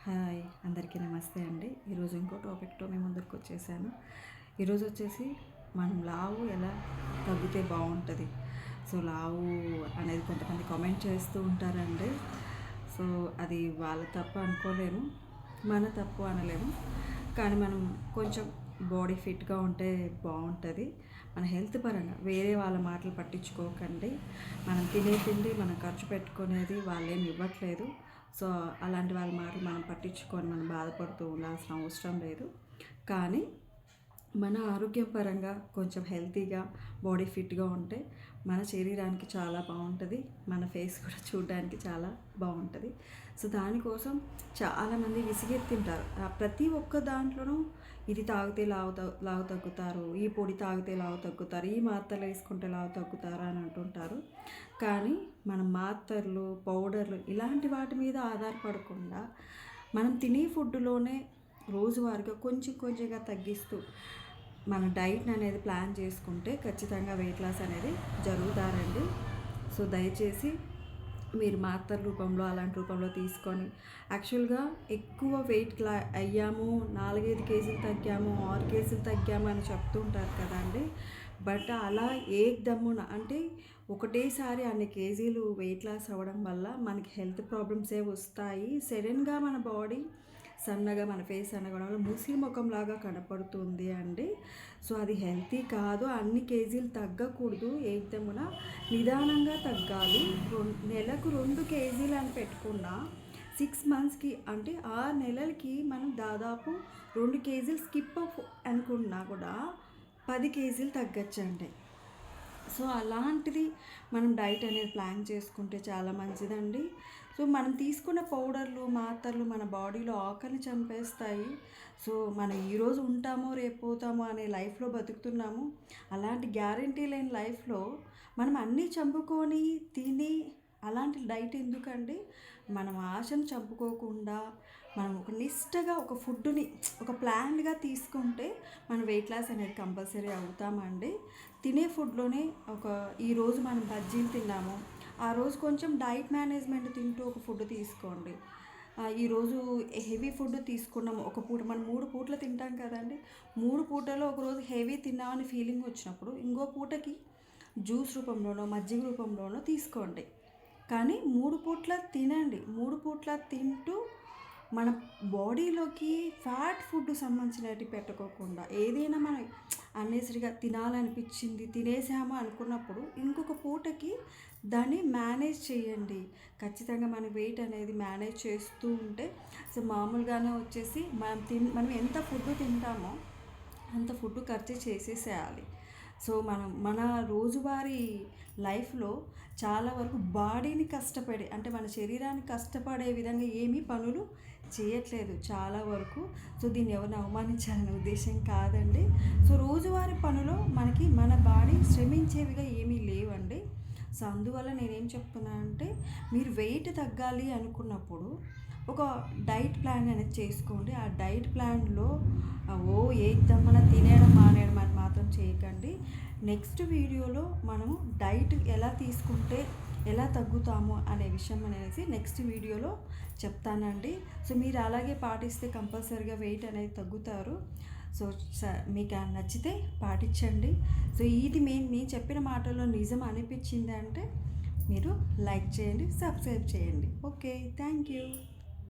Hi అందరికీ నమస్తే అండి. ఈరోజు ఇంకో టాపిక్తో మేము ముందుకు వచ్చేసాను. ఈరోజు వచ్చేసి మనం లావు ఎలా తగ్గితే బాగుంటుంది. సో లావు అనేది కొంతమంది కామెంట్ చేస్తూ ఉంటారండి. సో అది వాళ్ళ తప్పు అనుకోలేము, మన తప్పు అనలేము. కానీ మనం కొంచెం బాడీ ఫిట్గా ఉంటే బాగుంటుంది. మన హెల్త్ పరంగా వేరే వాళ్ళ మాటలు పట్టించుకోకండి. మనం తినే తిండి మనం ఖర్చు పెట్టుకునేది వాళ్ళేమి ఇవ్వట్లేదు. సో అలాంటి వాళ్ళ మాటలు మనం పట్టించుకొని మనం బాధపడుతూ ఉండాల్సిన అవసరం లేదు. కానీ మన ఆరోగ్యపరంగా కొంచెం హెల్తీగా బాడీ ఫిట్గా ఉంటే మన శరీరానికి చాలా బాగుంటుంది, మన ఫేస్ కూడా చూడడానికి చాలా బాగుంటుంది. సో దానికోసం చాలామంది విసిగెత్తింటారు. ప్రతి ఒక్క దాంట్లోనూ ఇది తాగితే లావు తగ్గుతారు, ఈ పొడి తాగితే లావు తగ్గుతారు, ఈ మాత్రలు వేసుకుంటే లావు తగ్గుతారు అని అంటుంటారు. కానీ మనం మాత్రలు, పౌడర్లు ఇలాంటి వాటి మీద ఆధారపడకుండా మనం తినే ఫుడ్లోనే రోజువారీగా కొంచెం కొంచెంగా తగ్గిస్తూ మన డైట్ అనేది ప్లాన్ చేసుకుంటే ఖచ్చితంగా వెయిట్ లాస్ అనేది జరుగుతారండి. సో దయచేసి మీరు మాత్రల రూపంలో అలాంటి రూపంలో తీసుకొని యాక్చువల్గా ఎక్కువ వెయిట్ అయ్యాము, 4-5 కేజీలు తగ్గాము, 6 కేజీలు తగ్గాము అని చెప్తూ ఉంటారు కదండి. బట్ అలా ఏకదమ్మున అంటే ఒకటేసారి అన్ని కేజీలు వెయిట్ లాస్ అవ్వడం వల్ల మనకి హెల్త్ ప్రాబ్లమ్సే వస్తాయి. సడన్గా మన బాడీ సన్నగా, మన ఫేస్ సన్నగా వల్ల ముసి ముఖంలాగా కనపడుతుంది అండి. సో అది హెల్తీ కాదు. అన్ని కేజీలు తగ్గకూడదు, ఏకదమ్మున నిదానంగా తగ్గాలి. నెలకు 2 కేజీలు అని పెట్టుకున్నా 6 మంత్స్కి అంటే 6 నెలలకి మనం దాదాపు 2 కేజీలు స్కిప్ అనుకున్నా కూడా 10 కేజీలు తగ్గచ్చండి. సో అలాంటిది మనం డైట్ అనేది ప్లాన్ చేసుకుంటే చాలా మంచిదండి. సో మనం తీసుకున్న పౌడర్లు, మాత్రలు మన బాడీలో ఆకలిని చంపేస్తాయి. సో మనం ఈరోజు ఉంటామో రేపు పోతామో అనే లైఫ్లో బతుకుతున్నాము. అలాంటి గ్యారంటీ లేని లైఫ్లో మనం అన్నీ చంపుకొని తిని అలాంటి డైట్ ఎందుకండి? మనం ఆశను చంపుకోకుండా మనం ఒక నిష్టగా ఒక ఫుడ్ని ఒక ప్లాన్గా తీసుకుంటే మన వెయిట్ లాస్ అనేది కంపల్సరీ అవుతామండి. తినే ఫుడ్లోనే ఈరోజు మనం బజ్జీలు తిన్నాము, ఆ రోజు కొంచెం డైట్ మేనేజ్మెంట్ తింటూ ఒక ఫుడ్ తీసుకోండి. ఈరోజు హెవీ ఫుడ్ తీసుకున్నాము, ఒక పూట మనం 3 పూటలు తింటాం కదండి. 3 పూటలో ఒకరోజు హెవీ తిన్నామని ఫీలింగ్ వచ్చినప్పుడు ఇంకో పూటకి జ్యూస్ రూపంలోనో మజ్జిగ రూపంలోనో తీసుకోండి. కానీ 3 పూట్ల తినండి. 3 పూట్ల తింటూ మన బాడీలోకి ఫ్యాట్ ఫుడ్ సంబంధించినవి పెట్టుకోకుండా ఏదైనా మనం అన్నెసరిగా తినాలనిపించింది తినేసాము అనుకున్నప్పుడు ఇంకొక పూటకి దాన్ని మేనేజ్ చేయండి. ఖచ్చితంగా మన వెయిట్ అనేది మేనేజ్ చేస్తూ ఉంటే సో మామూలుగానే వచ్చేసి మనం ఎంత ఫుడ్ తింటామో అంత ఫుడ్ ఖర్చు చేసేసేయాలి. సో మన రోజువారీ లైఫ్లో చాలా వరకు బాడీని కష్టపడి అంటే మన శరీరాన్ని కష్టపడే విధంగా ఏమీ పనులు చేయట్లేదు చాలా వరకు. సో దీన్ని ఎవరిని అవమానించాలనే ఉద్దేశం కాదండి. సో రోజువారీ పనులో మనకి మన బాడీ శ్రమించేవిగా ఏమీ లేవండి. సో అందువల్ల నేనేం చెప్తున్నానంటే మీరు వెయిట్ తగ్గాలి అనుకున్నప్పుడు ఒక డైట్ ప్లాన్ అనేది చేసుకోండి. ఆ డైట్ ప్లాన్లో ఏదమ్మన తినేయడం మానేయడం అని మాత్రం చేయకండి. నెక్స్ట్ వీడియోలో మనము డైట్ ఎలా తీసుకుంటే ఎలా తగ్గుతాము అనే విషయం అనేసి నెక్స్ట్ వీడియోలో చెప్తానండి. సో మీరు అలాగే పాటిస్తే కంపల్సరీగా వెయిట్ అనేది తగ్గుతారు. సో మీకు నచ్చితే పాటించండి. సో ఇది మీ చెప్పిన మాటల్లో నిజం అనిపించింది అంటే మీరు లైక్ చేయండి, సబ్స్క్రైబ్ చేయండి. Okay, thank you.